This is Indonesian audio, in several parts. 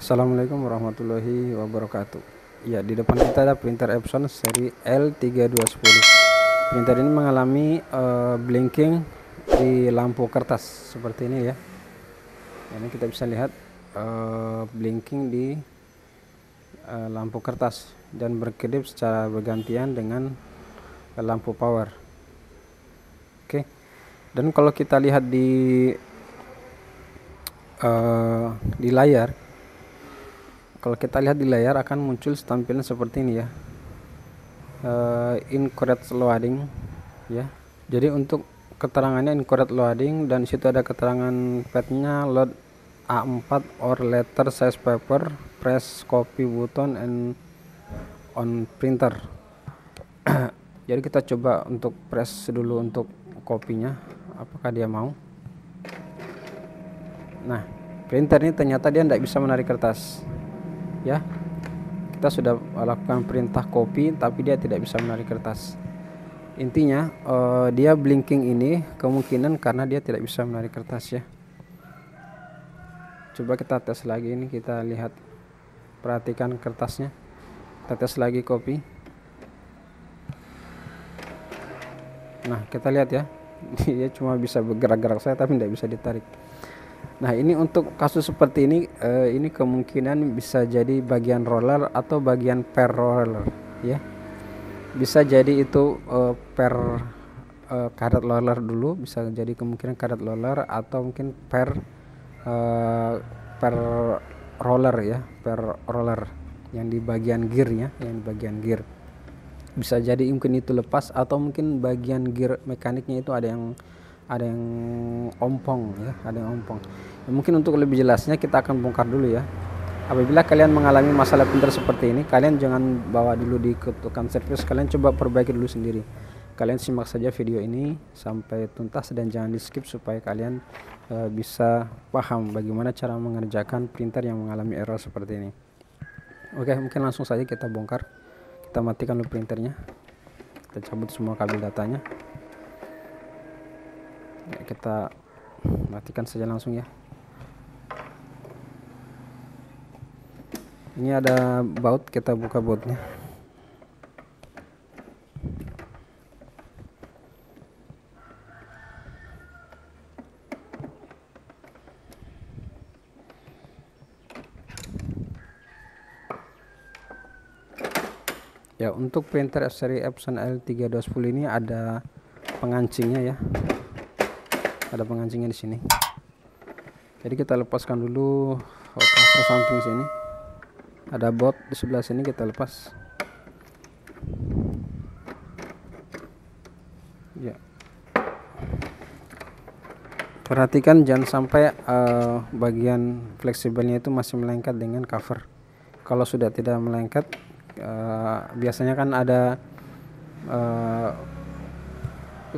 Assalamualaikum warahmatullahi wabarakatuh. Ya, di depan kita ada printer Epson seri L3210. Printer ini mengalami blinking di lampu kertas seperti ini ya. Ini kita bisa lihat blinking di lampu kertas dan berkedip secara bergantian dengan lampu power. Oke. Dan kalau kita lihat di layar, kalau kita lihat di layar akan muncul tampilan seperti ini ya, incorrect loading ya. Jadi untuk keterangannya incorrect loading, dan situ ada keterangan padnya load A4 or letter size paper, press copy button and on printer. Jadi kita coba untuk press dulu untuk kopinya, apakah dia mau. Nah, printer ini ternyata dia tidak bisa menarik kertas ya. Kita sudah lakukan perintah copy tapi dia tidak bisa menarik kertas. Intinya dia blinking ini kemungkinan karena dia tidak bisa menarik kertas ya. Coba kita tes lagi, ini kita lihat, perhatikan kertasnya. Kita tes lagi copy. Nah, kita lihat ya, dia cuma bisa bergerak-gerak saya tapi tidak bisa ditarik. Nah, ini untuk kasus seperti ini kemungkinan bisa jadi bagian roller atau bagian per roller ya. Bisa jadi itu per karet roller dulu, bisa jadi kemungkinan karet roller atau mungkin per roller ya, per roller yang di bagian gearnya, yang di bagian gear. Bisa jadi mungkin itu lepas atau mungkin bagian gear mekaniknya itu ada yang ompong ya, ada yang ompong. Ya, mungkin untuk lebih jelasnya kita akan bongkar dulu ya. Apabila kalian mengalami masalah printer seperti ini, kalian jangan bawa dulu di tukang servis, kalian coba perbaiki dulu sendiri. Kalian simak saja video ini sampai tuntas dan jangan di skip supaya kalian bisa paham bagaimana cara mengerjakan printer yang mengalami error seperti ini. Oke, mungkin langsung saja kita bongkar. Kita matikan dulu printernya, kita cabut semua kabel datanya. Ya, kita matikan saja langsung ya. Ini ada baut, kita buka bautnya. Ya, untuk printer seri Epson L3210 ini ada pengancingnya ya. Ada pengancingnya di sini. Jadi kita lepaskan dulu cover samping sini. Ada baut di sebelah sini, kita lepas. Ya. Perhatikan jangan sampai bagian fleksibelnya itu masih melengket dengan cover. Kalau sudah tidak melengket, biasanya kan ada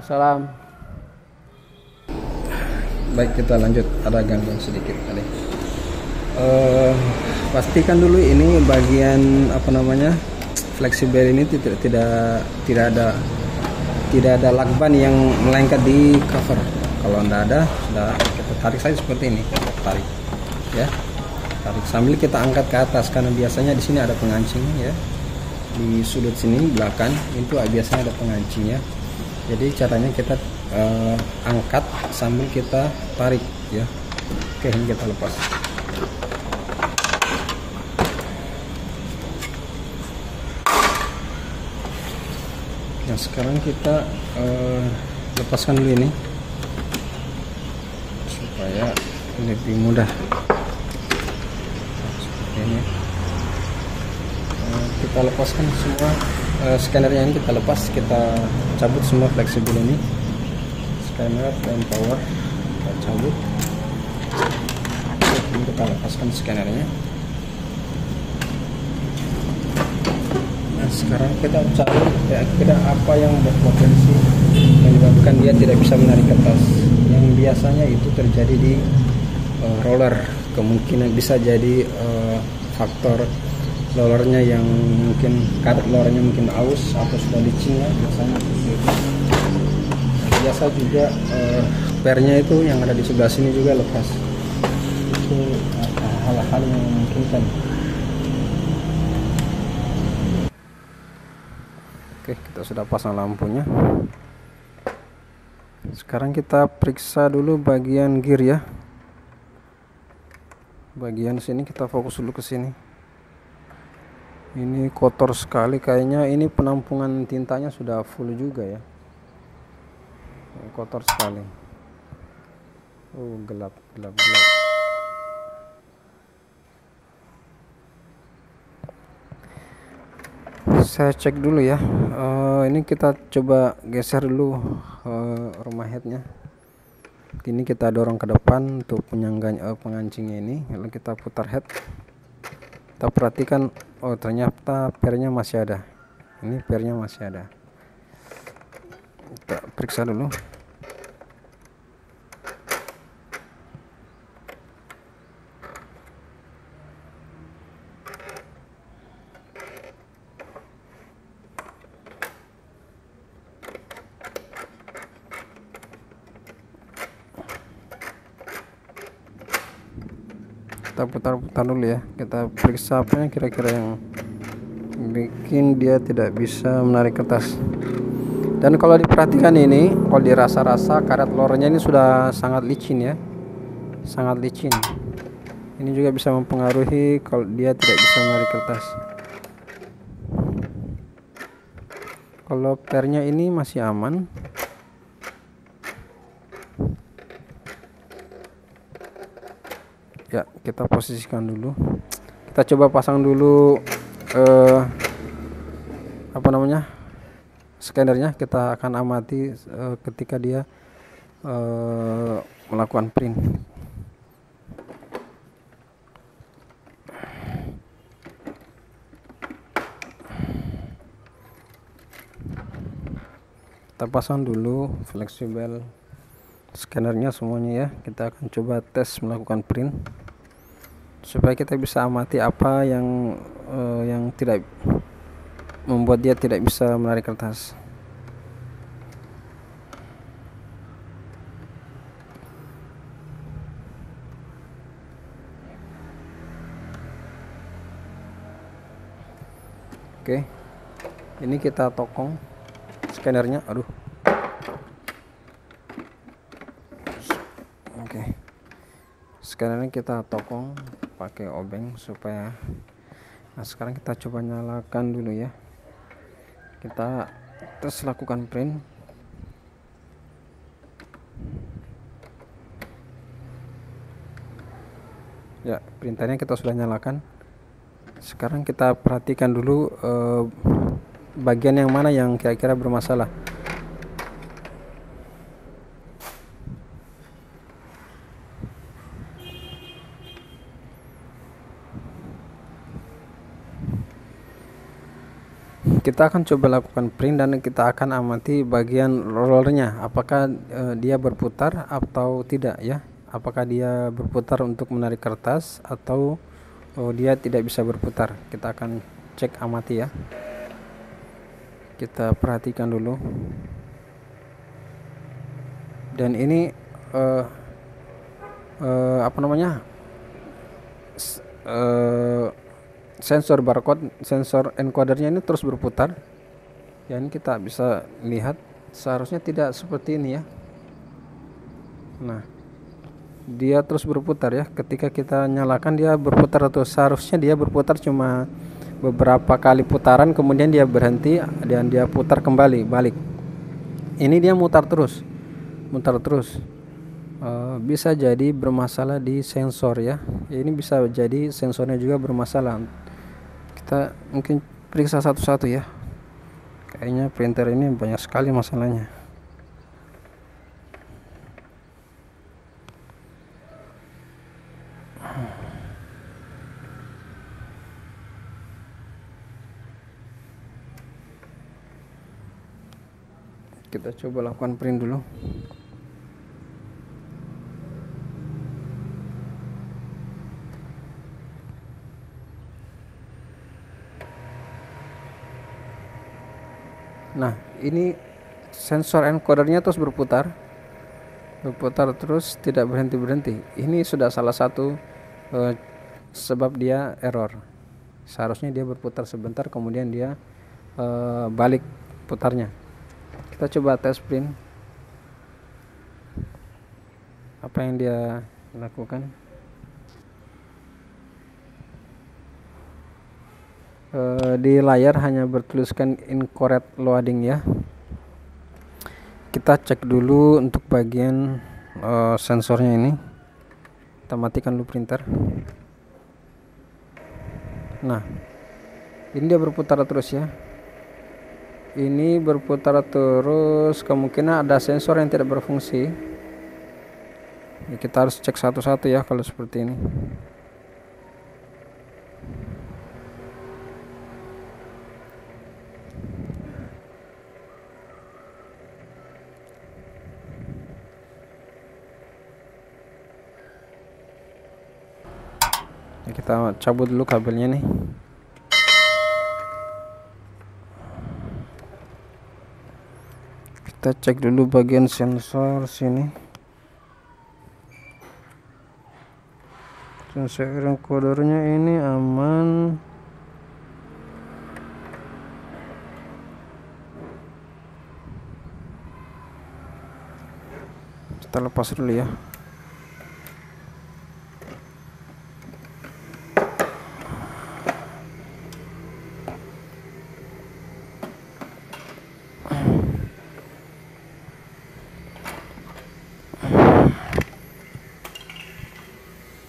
salam. Baik, kita lanjut, ada gangguan sedikit tadi. Pastikan dulu ini bagian fleksibel ini tidak ada lakban yang melengket di cover. Kalau tidak ada, sudah kita tarik saja seperti ini, kita tarik ya, tarik sambil kita angkat ke atas karena biasanya di sini ada pengancingnya ya. Di sudut sini belakang itu biasanya ada pengancingnya. Jadi caranya kita angkat sambil kita tarik ya. Oke, ini kita lepas. Nah, sekarang kita lepaskan dulu ini supaya lebih mudah. Seperti ini. Kita lepaskan semua scannernya, ini kita lepas, kita cabut semua fleksibel ini, scanner dan power kita cabut. Ini kita lepaskan scannernya. Nah, sekarang kita cari kira-kira apa yang berpotensi menyebabkan dia tidak bisa menarik kertas. Yang biasanya itu terjadi di roller. Kemungkinan bisa jadi faktor rollernya yang mungkin karet rollernya mungkin aus atau sudah licin ya, biasanya seperti itu. Biasa juga pernya itu yang ada di sebelah sini juga lepas. Itu hal-hal yang memungkinkan. Oke, kita sudah pasang lampunya. Sekarang kita periksa dulu bagian gear ya. Bagian sini kita fokus dulu ke sini. Ini kotor sekali kayaknya, ini penampungan tintanya sudah full juga ya. Ini kotor sekali. Oh, gelap. Saya cek dulu ya. Ini kita coba geser dulu rumah headnya. Ini kita dorong ke depan untuk penyangganya, pengancingnya ini. Lalu kita putar head. Kita perhatikan, oh ternyata pernya masih ada. Ini pernya masih ada. Kita periksa dulu. Kita putar-putar dulu ya, kita periksa apanya kira-kira yang bikin dia tidak bisa menarik kertas. Dan kalau diperhatikan ini, kalau dirasa-rasa karet lornya ini sudah sangat licin ya, sangat licin. Ini juga bisa mempengaruhi kalau dia tidak bisa menarik kertas. Kalau pernya ini masih aman. Ya, kita posisikan dulu. Kita coba pasang dulu scannernya. Kita akan amati ketika dia melakukan print. Kita pasang dulu fleksibel scannernya semuanya ya. Kita akan coba tes melakukan print supaya kita bisa amati apa yang tidak membuat dia tidak bisa menarik kertas. Oke, ini kita tokong scannernya. Aduh. Oke, scannernya kita tokong pakai obeng supaya. Nah, sekarang kita coba nyalakan dulu ya. Kita terus lakukan print. Ya, printernya kita sudah nyalakan. Sekarang kita perhatikan dulu bagian yang mana yang kira-kira bermasalah. Kita akan coba lakukan print dan kita akan amati bagian rollernya, apakah dia berputar atau tidak ya, apakah dia berputar untuk menarik kertas atau dia tidak bisa berputar. Kita akan cek, amati ya. Kita perhatikan dulu. Dan ini sensor barcode, sensor encodernya ini terus berputar. Ya, ini kita bisa lihat seharusnya tidak seperti ini ya. Nah, dia terus berputar ya. Ketika kita nyalakan dia berputar, atau seharusnya dia berputar cuma beberapa kali putaran kemudian dia berhenti dan dia putar kembali balik. Ini dia mutar terus. Bisa jadi bermasalah di sensor ya. Ini bisa jadi sensornya juga bermasalah. Kita mungkin periksa satu-satu ya. Kayaknya printer ini banyak sekali masalahnya. Kita coba lakukan print dulu. Nah, ini sensor encodernya terus berputar terus, tidak berhenti. Ini sudah salah satu sebab dia error. Seharusnya dia berputar sebentar, kemudian dia balik putarnya. Kita coba tes print apa yang dia lakukan. Di layar hanya bertuliskan incorrect loading ya. Kita cek dulu untuk bagian sensornya ini. Kita matikan dulu printer. Nah, ini dia berputar terus ya. Ini berputar terus, kemungkinan ada sensor yang tidak berfungsi. Ya, kita harus cek satu-satu ya kalau seperti ini. Ya, kita cabut dulu kabelnya nih. Kita cek dulu bagian sensor sini. Sensor encodernya ini aman. Kita lepas dulu ya.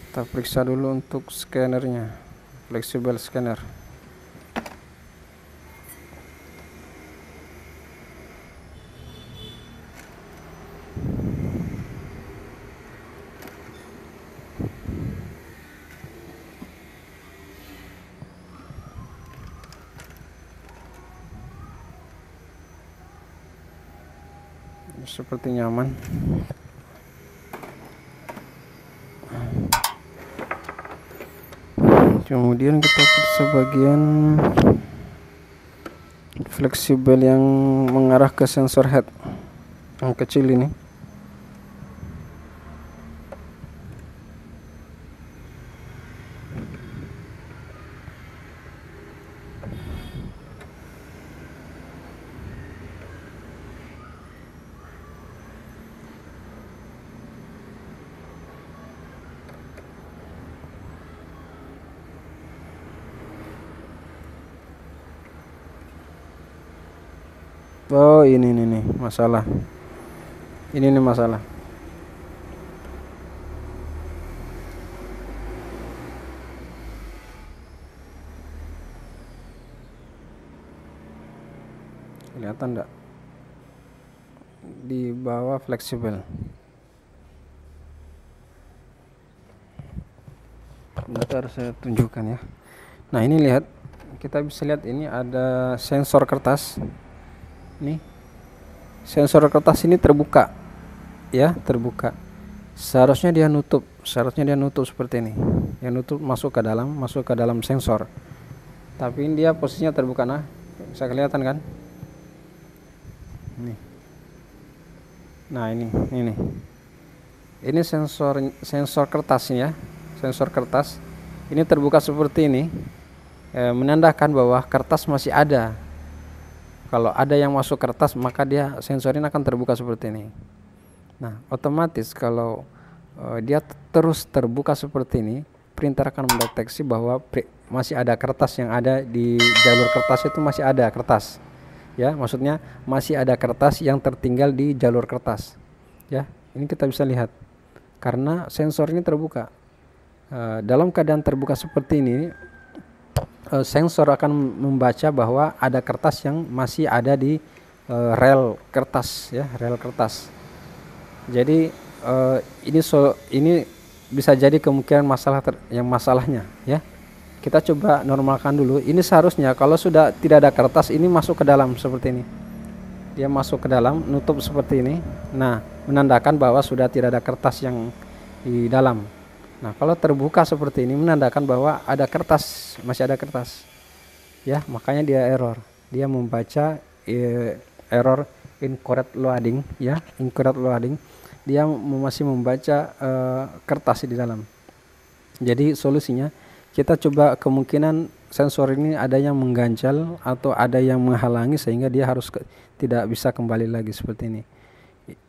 Kita periksa dulu untuk scannernya, flexible scanner. Seperti nyaman. Kemudian kita periksa bagian fleksibel yang mengarah ke sensor head yang kecil ini. Oh, ini nih masalah. Ini nih masalah. Kelihatan enggak? Di bawah fleksibel. Bentar saya tunjukkan ya. Nah, ini lihat. Kita bisa lihat ini ada sensor kertas. Nih, sensor kertas ini terbuka ya, terbuka. Seharusnya dia nutup seperti ini. Yang nutup masuk ke dalam sensor. Tapi ini dia posisinya terbuka. Nah, bisa kelihatan kan? Nih. Nah, ini sensor kertas ya. Sensor kertas ini terbuka seperti ini, menandakan bahwa kertas masih ada. Kalau ada yang masuk kertas, maka dia sensor ini akan terbuka seperti ini. Nah, otomatis kalau dia terus terbuka seperti ini, printer akan mendeteksi bahwa masih ada kertas yang ada di jalur kertas, itu masih ada kertas. Ya, maksudnya masih ada kertas yang tertinggal di jalur kertas. Ya, ini kita bisa lihat karena sensor ini terbuka. Dalam keadaan terbuka seperti ini, sensor akan membaca bahwa ada kertas yang masih ada di rel kertas ya, rel kertas. Jadi ini bisa jadi kemungkinan masalahnya ya. Kita coba normalkan dulu. Ini seharusnya kalau sudah tidak ada kertas, ini masuk ke dalam seperti ini. Dia masuk ke dalam, nutup seperti ini. Nah, menandakan bahwa sudah tidak ada kertas yang di dalam. Nah, kalau terbuka seperti ini menandakan bahwa ada kertas, masih ada kertas. Ya, makanya dia error. Dia membaca error incorrect loading ya, incorrect loading. Dia masih membaca kertas di dalam. Jadi solusinya kita coba kemungkinan sensor ini ada yang mengganjal atau ada yang menghalangi sehingga dia harus tidak bisa kembali lagi seperti ini.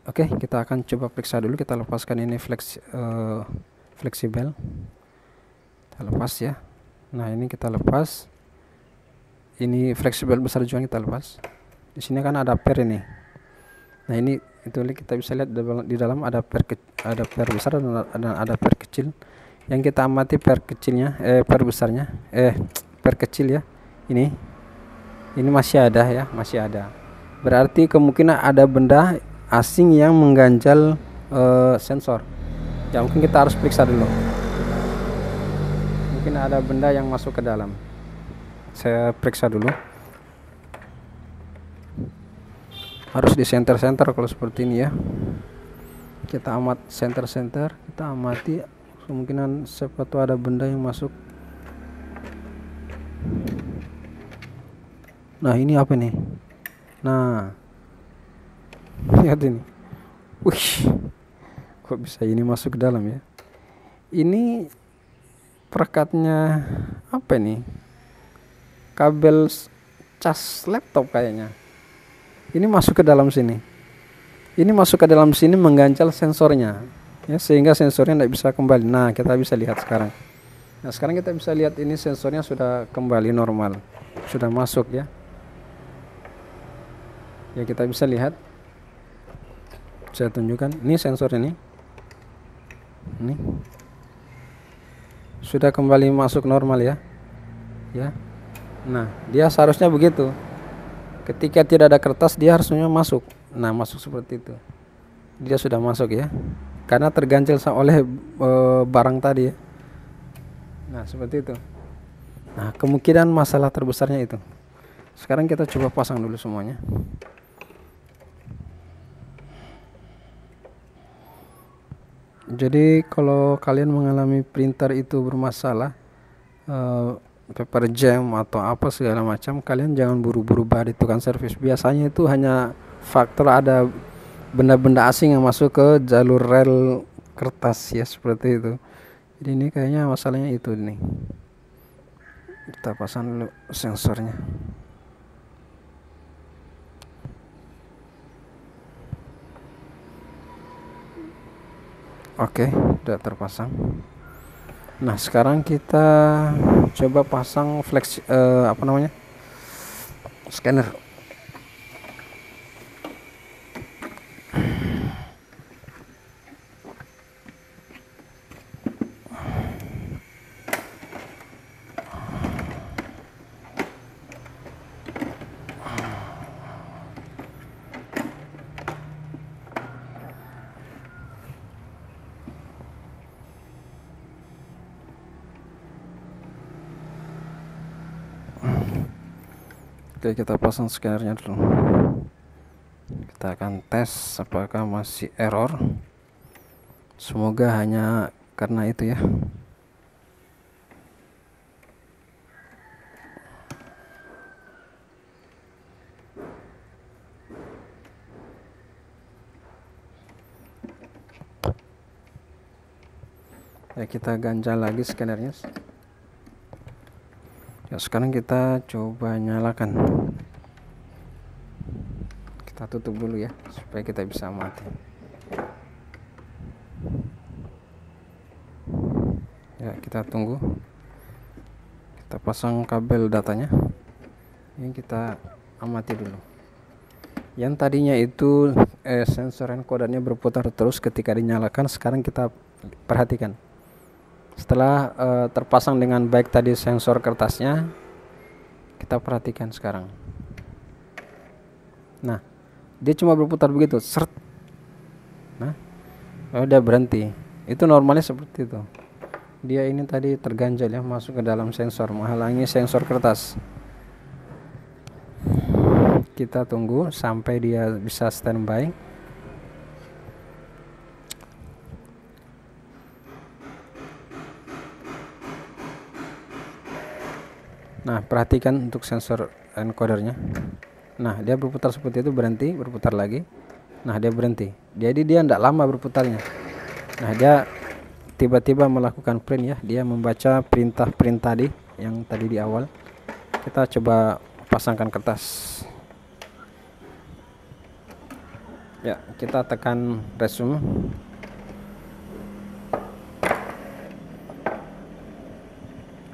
Oke, kita akan coba periksa dulu. Kita lepaskan ini fleksibel, kita lepas ya. Nah, ini kita lepas. Ini fleksibel besar juga kita lepas. Di sini kan ada per ini. Nah, ini itu kita bisa lihat di dalam ada per besar dan ada per kecil. Yang kita amati per kecilnya, per besarnya, per kecil ya. Ini masih ada ya, masih ada. Berarti kemungkinan ada benda asing yang mengganjal sensor. Ya, mungkin kita harus periksa dulu. Mungkin ada benda yang masuk ke dalam. Saya periksa dulu. Harus di center kalau seperti ini ya. Kita amat center, kita amati kemungkinan siapa tahu ada benda yang masuk. Nah, ini apa nih? Nah, lihat ini. Wih, kok bisa ini masuk ke dalam ya? Ini perekatnya apa nih? Kabel cas laptop kayaknya. Ini masuk ke dalam sini. Ini masuk ke dalam sini mengganjal sensornya, ya, sehingga sensornya tidak bisa kembali. Nah, kita bisa lihat sekarang. Nah, sekarang kita bisa lihat ini sensornya sudah kembali normal, sudah masuk ya. Ya, kita bisa lihat. Saya tunjukkan. Ini sensor ini. Ini sudah kembali masuk normal ya. Ya. Nah, dia seharusnya begitu. Ketika tidak ada kertas dia harusnya masuk. Nah, masuk seperti itu. Dia sudah masuk ya. Karena terganjal oleh barang tadi ya. Nah, seperti itu. Nah, kemungkinan masalah terbesarnya itu. Sekarang kita coba pasang dulu semuanya. Jadi kalau kalian mengalami printer itu bermasalah, paper jam atau apa segala macam, kalian jangan buru-buru bayar tukang servis. Biasanya itu hanya faktor ada benda-benda asing yang masuk ke jalur rel kertas ya, seperti itu. Jadi ini kayaknya masalahnya itu nih. Kita pasang dulu sensornya. Oke, udah terpasang. Nah, sekarang kita coba pasang scanner. Oke, kita pasang scannernya dulu. Kita akan tes apakah masih error. Semoga hanya karena itu ya. Ya, kita ganjal lagi scannernya. Ya, sekarang kita coba nyalakan. Kita tutup dulu ya supaya kita bisa amati. Ya, kita tunggu. Kita pasang kabel datanya. Ini kita amati dulu. Yang tadinya itu sensor encodernya berputar terus ketika dinyalakan, sekarang kita perhatikan. Setelah terpasang dengan baik tadi sensor kertasnya, kita perhatikan sekarang. Nah, dia cuma berputar begitu, seret. Nah, udah berhenti. Itu normalnya seperti itu. Dia ini tadi terganjal ya, masuk ke dalam sensor, menghalangi sensor kertas. Kita tunggu sampai dia bisa standby. Nah, perhatikan untuk sensor encodernya. Nah, dia berputar seperti itu, berhenti, berputar lagi. Nah, dia berhenti. Jadi dia tidak lama berputarnya. Nah, dia tiba-tiba melakukan print ya, dia membaca perintah print tadi yang tadi di awal. Kita coba pasangkan kertas ya, kita tekan resume.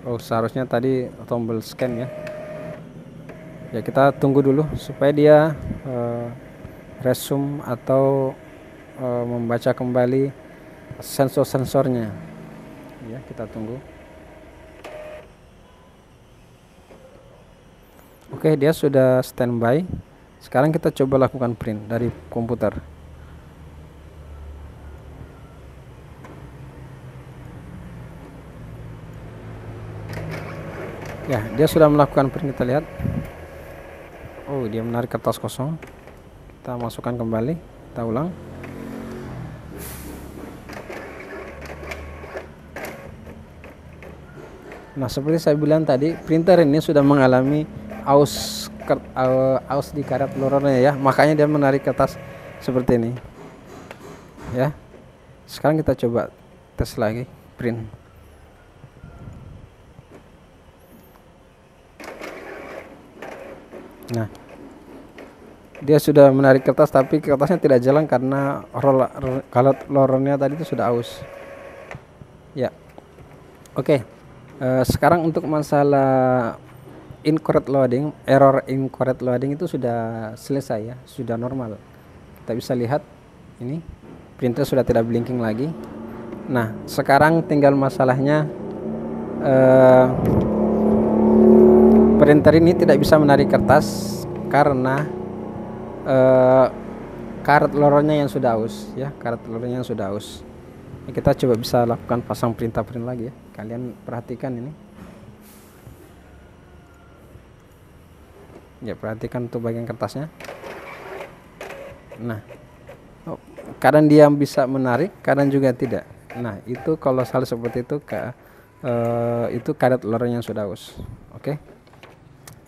Oh, seharusnya tadi tombol scan ya. Ya, kita tunggu dulu supaya dia resume atau membaca kembali sensor-sensornya ya. Kita tunggu. Oke, dia sudah standby. Sekarang kita coba lakukan print dari komputer. Ya, dia sudah melakukan print, kita lihat. Oh, dia menarik kertas kosong. Kita masukkan kembali, kita ulang. Nah, seperti saya bilang tadi, printer ini sudah mengalami aus di karet lorornya ya, makanya dia menarik kertas seperti ini ya. Sekarang kita coba tes lagi print. Nah, dia sudah menarik kertas tapi kertasnya tidak jalan karena karet lorornya tadi itu sudah aus ya. Oke. Sekarang untuk masalah incorrect loading, error incorrect loading itu sudah selesai ya, sudah normal. Kita bisa lihat ini printer sudah tidak blinking lagi. Nah, sekarang tinggal masalahnya printer ini tidak bisa menarik kertas karena karet lorornya yang sudah aus ya, karet lorornya yang sudah aus. Kita coba bisa lakukan pasang perintah print lagi ya. Kalian perhatikan ini. Ya, perhatikan untuk bagian kertasnya. Nah, kadang dia bisa menarik, kadang juga tidak. Nah, itu kalau salah seperti itu itu karet lorong yang sudah aus. Oke.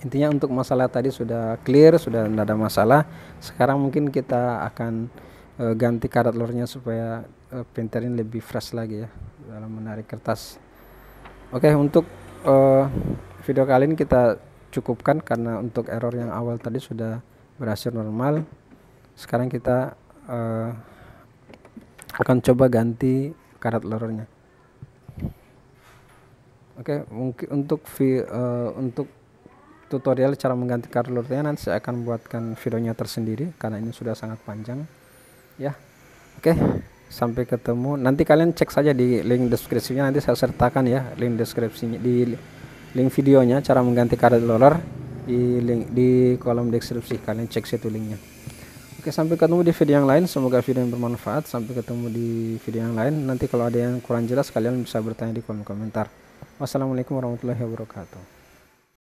Intinya untuk masalah tadi sudah clear, sudah tidak ada masalah. Sekarang mungkin kita akan ganti karet lornya supaya printer ini lebih fresh lagi ya dalam menarik kertas. Oke, untuk video kali ini kita cukupkan karena untuk error yang awal tadi sudah berhasil normal. Sekarang kita akan coba ganti karet lornya. Oke, mungkin untuk tutorial cara mengganti karet lornya nanti saya akan buatkan videonya tersendiri karena ini sudah sangat panjang ya. Oke, sampai ketemu. Nanti kalian cek saja di link deskripsinya, nanti saya sertakan ya link deskripsinya, di link videonya cara mengganti karet loader di kolom deskripsi. Kalian cek situ linknya. Oke, sampai ketemu di video yang lain. Semoga video yang bermanfaat. Sampai ketemu di video yang lain. Nanti kalau ada yang kurang jelas kalian bisa bertanya di kolom komentar. Wassalamualaikum warahmatullahi wabarakatuh.